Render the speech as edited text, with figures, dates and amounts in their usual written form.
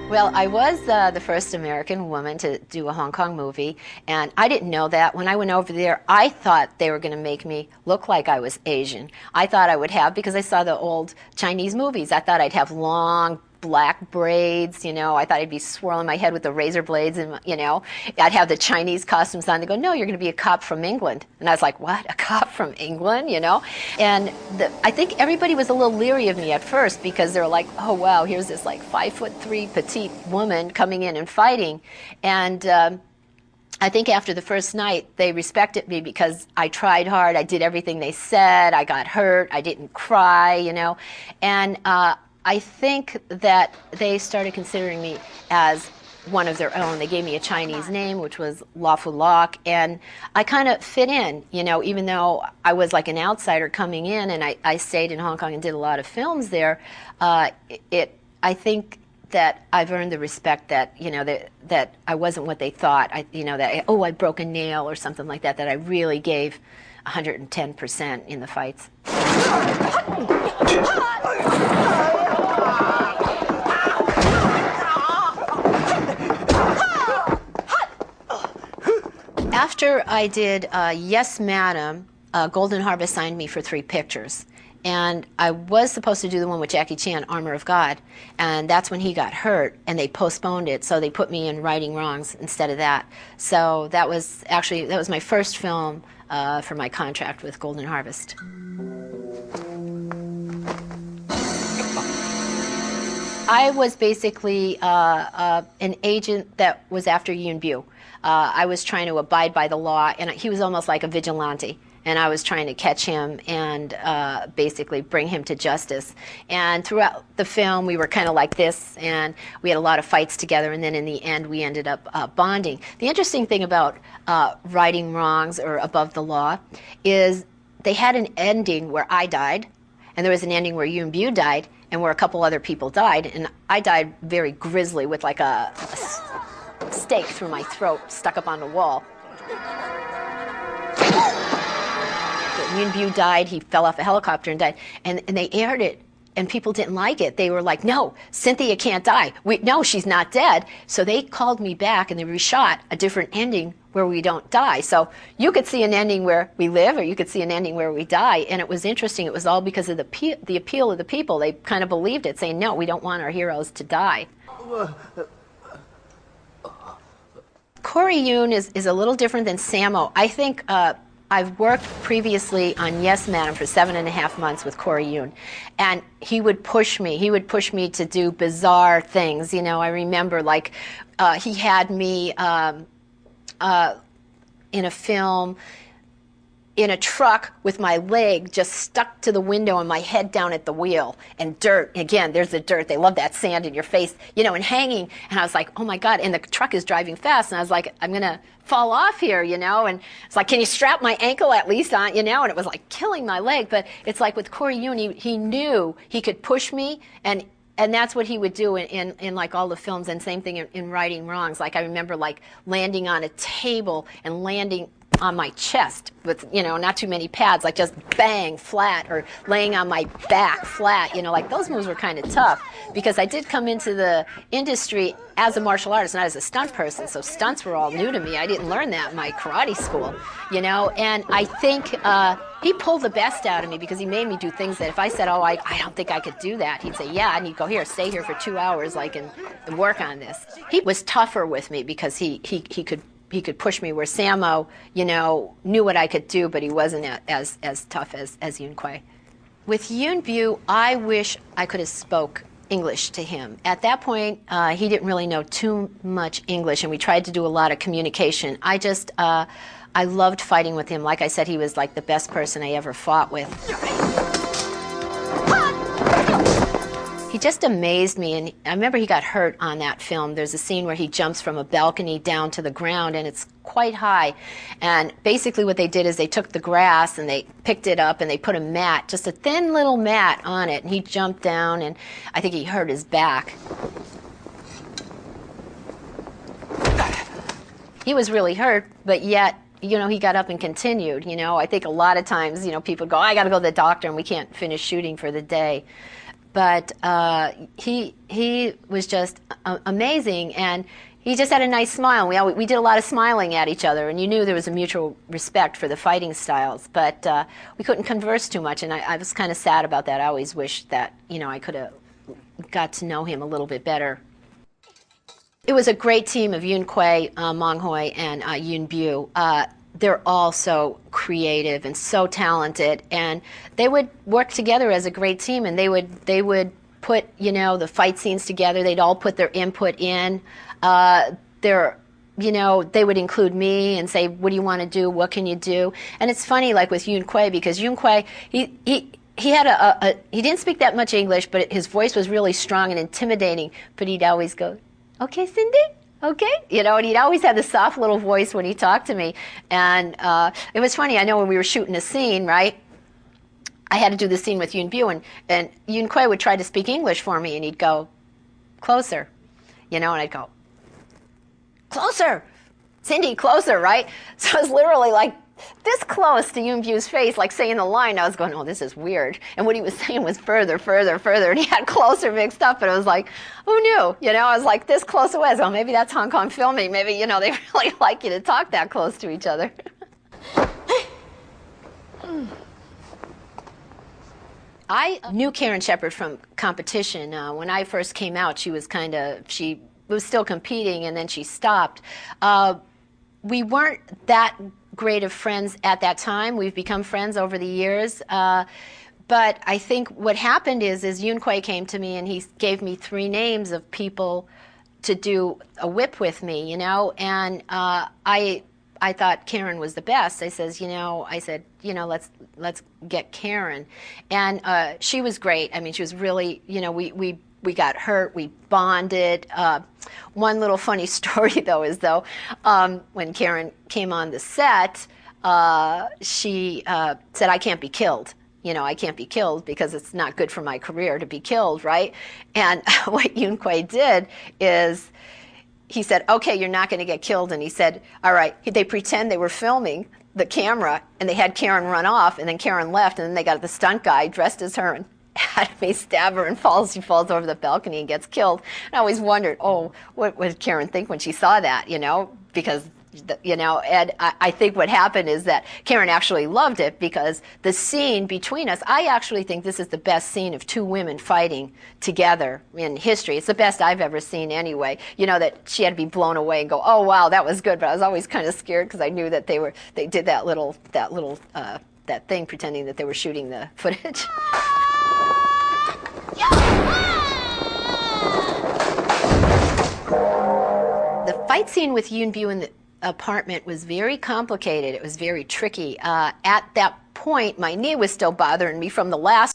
Well, I was the first American woman to do a Hong Kong movie, and I didn't know that. When I went over there, I thought they were going to make me look like I was Asian. I thought I would have, because I saw the old Chinese movies, I thought I'd have long black braids, you know. I thought I'd be swirling my head with the razor blades, and, you know, I'd have the Chinese costumes on. They go, no, you're going to be a cop from England. And I was like, what, a cop from England, you know? And I think everybody was a little leery of me at first, because they were like, oh, wow, here's this like 5'3" petite woman coming in and fighting. And I think after the first night, they respected me because I tried hard. I did everything they said. I got hurt. I didn't cry, you know. And I think that they started considering me as one of their own. They gave me a Chinese name, which was La Fu Loc, and I kind of fit in, you know, even though I was like an outsider coming in, and I stayed in Hong Kong and did a lot of films there. I think that I've earned the respect that, you know, that I wasn't what they thought. You know, that, oh, I broke a nail or something like that, that I really gave 110% in the fights. After I did Yes, Madam, Golden Harvest signed me for 3 pictures. And I was supposed to do the one with Jackie Chan, Armor of God, and that's when he got hurt, and they postponed it, so they put me in Righting Wrongs instead of that. So that was my first film for my contract with Golden Harvest. I was basically an agent that was after Yuen Biu. I was trying to abide by the law, and he was almost like a vigilante. And I was trying to catch him and basically bring him to justice. And throughout the film, we were kind of like this, and we had a lot of fights together, and then in the end, we ended up bonding. The interesting thing about Righting Wrongs or Above the Law is they had an ending where I died, and there was an ending where Yuen Biu died, and where a couple other people died, and I died very grisly with like a stake through my throat stuck up on the wall. Yuen Biu died, he fell off a helicopter and died, and they aired it, and people didn't like it. They were like, no, Cynthia can't die. No, she's not dead. So they called me back, and they reshot a different ending where we don't die. So you could see an ending where we live, or you could see an ending where we die, and it was interesting. It was all because of the appeal of the people. They kind of believed it, saying, no, we don't want our heroes to die. Corey Yuen is a little different than Sammo. I think I've worked previously on Yes, Madam for 7.5 months with Corey Yuen, and he would push me. He would push me to do bizarre things. You know, I remember like he had me in a film in a truck with my leg just stuck to the window and my head down at the wheel, and dirt. Again, there's the dirt. They love that sand in your face, you know, and hanging. And I was like, oh my God. And the truck is driving fast. And I was like, I'm going to fall off here, you know. And it's like, can you strap my ankle at least on, you know? And it was like killing my leg. But it's like with Corey Yuen, he knew he could push me, and that's what he would do in like all the films, and same thing in Righting Wrongs. Like I remember like landing on a table and landing on my chest with, you know, not too many pads, like just bang, flat, or laying on my back flat, you know, like those moves were kind of tough, because I did come into the industry as a martial artist, not as a stunt person, so stunts were all new to me. I didn't learn that in my karate school, you know, and I think he pulled the best out of me, because he made me do things that if I said, oh, I don't think I could do that, he'd say, yeah, and he'd go, here, stay here for 2 hours, like, and work on this. He was tougher with me because he could push me, where Sammo, you know, knew what I could do, but he wasn't as tough as Yuen Kwai. With Yuen Biu, I wish I could have spoke English to him. At that point, he didn't really know too much English, and we tried to do a lot of communication. I loved fighting with him. Like I said, he was like the best person I ever fought with. He just amazed me, and I remember he got hurt on that film. There's a scene where he jumps from a balcony down to the ground, and it's quite high. And basically what they did is they took the grass and they picked it up and they put a mat, just a thin little mat on it, and he jumped down, and I think he hurt his back. He was really hurt, but yet, you know, he got up and continued. You know, I think a lot of times, you know, people go, I got to go to the doctor and we can't finish shooting for the day. but he was just amazing, and he just had a nice smile. We did a lot of smiling at each other, and you knew there was a mutual respect for the fighting styles, but we couldn't converse too much, and I was kind of sad about that. I always wished that, you know, I could have got to know him a little bit better. It was a great team of Yoon Kwai, Mong Hoi, and Yoon Bu. They're all so creative and so talented, and they would work together as a great team, and they would put, you know, the fight scenes together. They'd all put their input in. You know, they would include me and say, what do you want to do? What can you do? And it's funny, like with Yoon Kwai, because Yoon Kwai, he had he didn't speak that much English, but his voice was really strong and intimidating, but he'd always go, okay, Cindy? Okay, you know, and he'd always have this soft little voice when he talked to me. And it was funny, I know when we were shooting a scene, right, I had to do the scene with Yoon Bu, and Yoon Kwai would try to speak English for me, and he'd go, closer, you know, and I'd go, closer, Cindy, closer, right? So I was literally like this close to Yoon Bu's face, like saying the line. I was going, oh, this is weird. And what he was saying was further, further, further, and he had closer mixed up, and I was like, who knew? You know, I was like, this close it was. Oh, maybe that's Hong Kong filming. Maybe, you know, they really like you to talk that close to each other. I knew Karen Shepherd from competition. When I first came out, she was she was still competing, and then she stopped. We weren't that great of friends at that time. We've become friends over the years. But I think what happened is Yoon Kwai came to me, and he gave me 3 names of people to do a whip with me, you know, and I thought Karen was the best. I said, you know, let's get Karen. And she was great. I mean, she was really, you know, we got hurt, we bonded. One little funny story, though, is when Karen came on the set, she said, I can't be killed. You know, I can't be killed because it's not good for my career to be killed, right? And what Yoon Kwai did is he said, okay, you're not going to get killed. And he said, all right, they pretend they were filming the camera, and they had Karen run off, and then Karen left, and then they got the stunt guy dressed as her and had me stab her, and she falls over the balcony and gets killed. And I always wondered, oh, what would Karen think when she saw that, you know, because, you know, and I think what happened is that Karen actually loved it, because the scene between us, I actually think this is the best scene of 2 women fighting together in history. It's the best I've ever seen anyway. You know, that she had to be blown away and go, oh, wow, that was good. But I was always kind of scared, because I knew that they did that thing pretending that they were shooting the footage. The fight scene with Yoon Bu in the apartment was very complicated. It was very tricky. At that point, my knee was still bothering me from the last